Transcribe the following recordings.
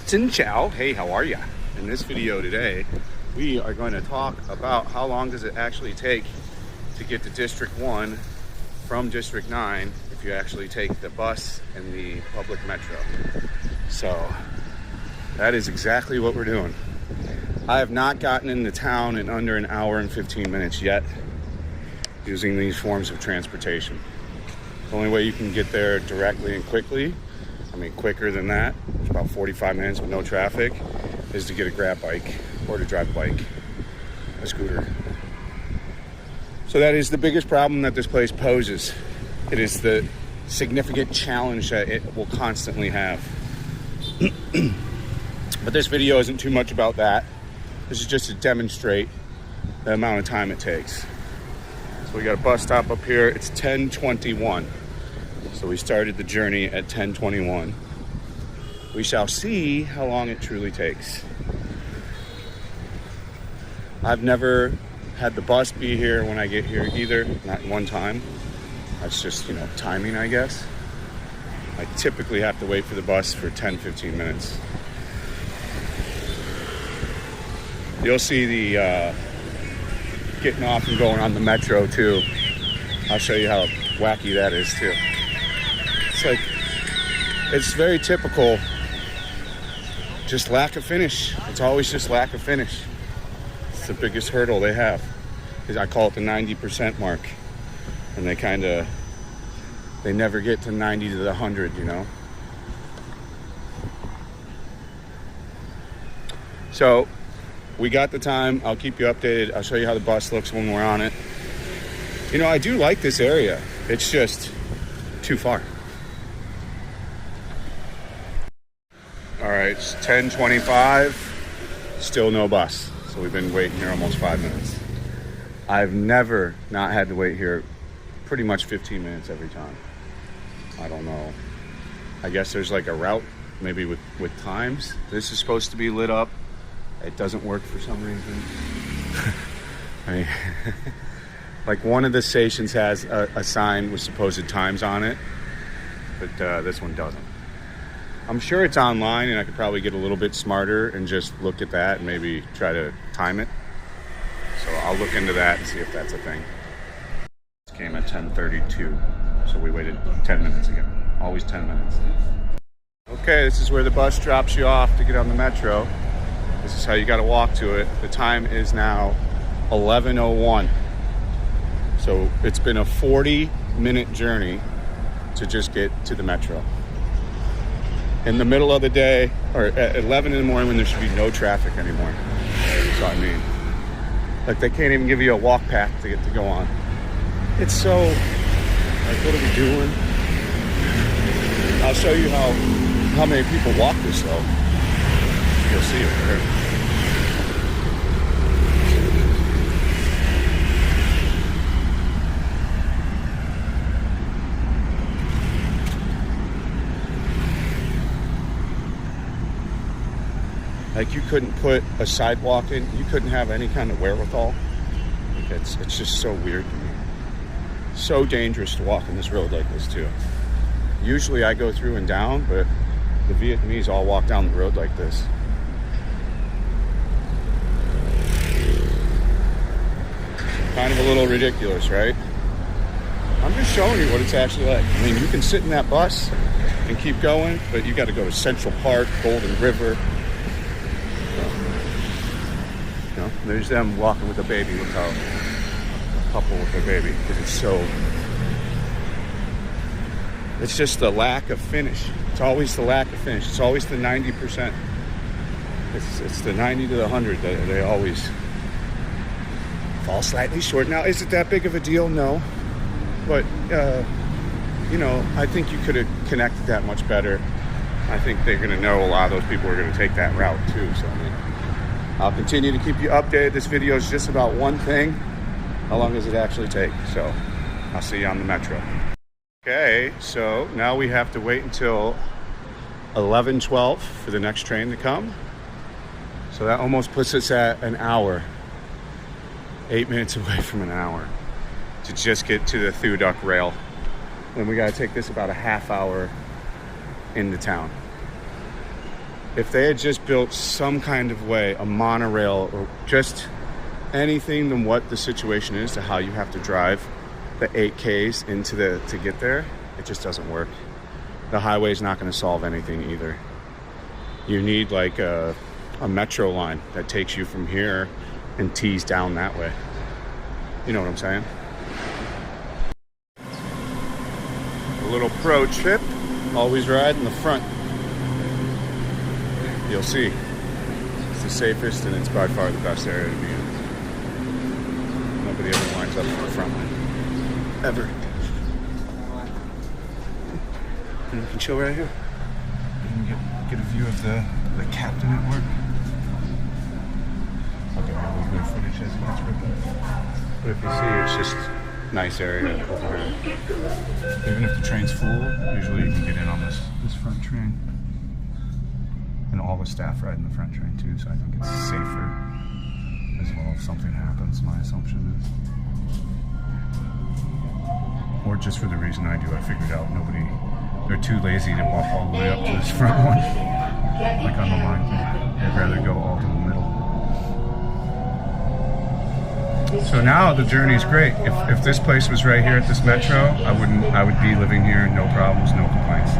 Xin chào, hey, how are ya? In this video today, we are going to talk about how long does it actually take to get to District 1 from District 9 if you actually take the bus and the public metro. So that is exactly what we're doing. I have not gotten into town in under an hour and 15 minutes yet using these forms of transportation. The only way you can get there directly and quickly, I mean quicker than that, it's about 45 minutes with no traffic, is to get a grab bike or to drive a bike, a scooter. So that is the biggest problem that this place poses. It is the significant challenge that it will constantly have. But this video isn't too much about that. This is just to demonstrate the amount of time it takes. So we got a bus stop up here. It's 10:21. So we started the journey at 10:21. We shall see how long it truly takes. I've never had the bus be here when I get here either, not one time. That's just, timing, I guess. I typically have to wait for the bus for 10-15 minutes. You'll see the getting off and going on the metro too. I'll show you how wacky that is too. It's very typical, just lack of finish. It's always just lack of finish. It's the biggest hurdle they have. I call it the 90% mark. And they never get to 90 to the 100, So we got the time. I'll keep you updated. I'll show you how the bus looks when we're on it. I do like this area. It's just too far. All right, it's 10:25, still no bus. So we've been waiting here almost 5 minutes. I've never not had to wait here pretty much 15 minutes every time. I don't know. I guess there's like a route, maybe with times. This is supposed to be lit up. It doesn't work for some reason. I mean, like one of the stations has a sign with supposed times on it, but this one doesn't. I'm sure it's online and I could probably get a little bit smarter and just look at that and maybe try to time it. So I'll look into that and see if that's a thing. This came at 10:32, so we waited 10 minutes again. Always 10 minutes. Okay, this is where the bus drops you off to get on the metro. This is how you got to walk to it. The time is now 11:01. So it's been a 40-minute journey to just get to the metro. In the middle of the day, or at 11 in the morning when there should be no traffic anymore. So I mean, like they can't even give you a walk path to get to go on. It's so, what are we doing? I'll show you how many people walk this though. You'll see it there. Like you couldn't put a sidewalk in, you couldn't have any kind of wherewithal. Like it's just so weird to me. So dangerous to walk on this road like this too. Usually I go through and down, but the Vietnamese all walk down the road like this. Kind of a little ridiculous, right? I'm just showing you what it's actually like. I mean, you can sit in that bus and keep going, but you got to go to Central Park, Golden River. There's them walking with a baby. Look how a couple with their baby. It's just the lack of finish. It's always the lack of finish. It's always the 90%. It's the 90 to the 100 that they always fall slightly short. Now, is it that big of a deal? No. But, I think you could have connected that much better. I think they're going to know a lot of those people are going to take that route too. So, I'll continue to keep you updated. This video is just about one thing. How long does it actually take? So I'll see you on the metro. Okay, so now we have to wait until 11:12 for the next train to come. So that almost puts us at an hour. 8 minutes away from an hour to just get to the Thu Duc rail. Then we got to take this about a half hour into town. If they had just built some kind of way, a monorail, or just anything than what the situation is to how you have to drive the 8Ks to get there, it just doesn't work. The highway is not going to solve anything either. You need like a metro line that takes you from here and tees down that way. You know what I'm saying? A little pro tip, always ride in the front. You'll see. It's the safest and it's by far the best area to be in. Nobody ever lines up for the front line. Ever. And you can chill right here. You can get a view of the captain at work. I'll give you a little bit of footage as it gets ripped. But if you see, it's just nice area over here. Even if the train's full, usually you can get in on this front train. And all the staff ride in the front train too, so I think it's safer as well if something happens, my assumption is. Or just for the reason I do, I figured out they're too lazy to walk all the way up to this front one. Like on the line thing. They'd rather go all to the middle. So now the journey's great. If this place was right here at this metro, I would be living here, no problems, no complaints.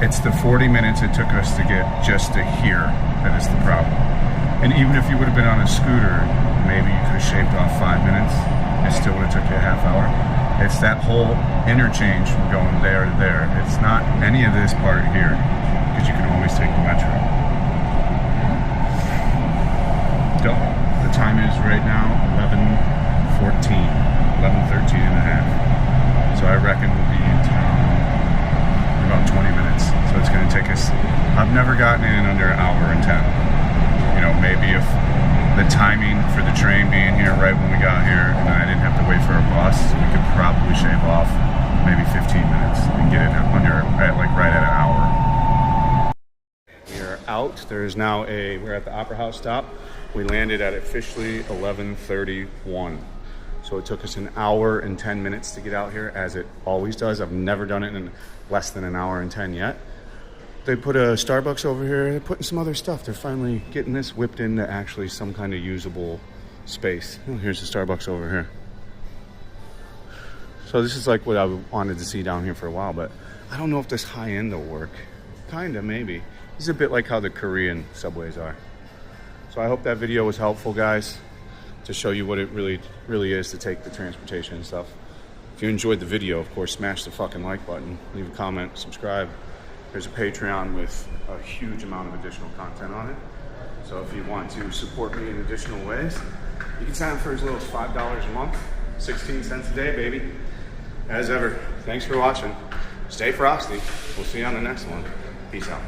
It's the 40 minutes it took us to get just to here that is the problem. And even if you would have been on a scooter, maybe you could have shaved off 5 minutes. It still would have took you a half hour. It's that whole interchange from going there to there. It's not any of this part here, because you can always take the metro. The time is right now 11:13 and a half. So I reckon we'll be in town in about 20 minutes. So it's going to take us, I've never gotten in under an hour and 10. You know, maybe if the timing for the train being here right when we got here and I didn't have to wait for a bus, we could probably shave off maybe 15 minutes and get it under right at an hour. We are out. There's now we're at the Opera House stop. We landed at officially 11:31. So it took us an hour and 10 minutes to get out here, as it always does. I've never done it in less than an hour and 10 yet. They put a Starbucks over here. They're putting some other stuff. They're finally getting this whipped into actually some kind of usable space. Oh, here's the Starbucks over here. So this is like what I wanted to see down here for a while, but I don't know if this high end will work. Kinda, maybe. This is a bit like how the Korean subways are. So I hope that video was helpful, guys, to show you what it really is to take the transportation and stuff. If you enjoyed the video, of course, smash the fucking like button, leave a comment, subscribe. There's a Patreon with a huge amount of additional content on it. So if you want to support me in additional ways, you can sign up for as little as $5 a month, 16 cents a day, baby. As ever, thanks for watching. Stay frosty. We'll see you on the next one. Peace out.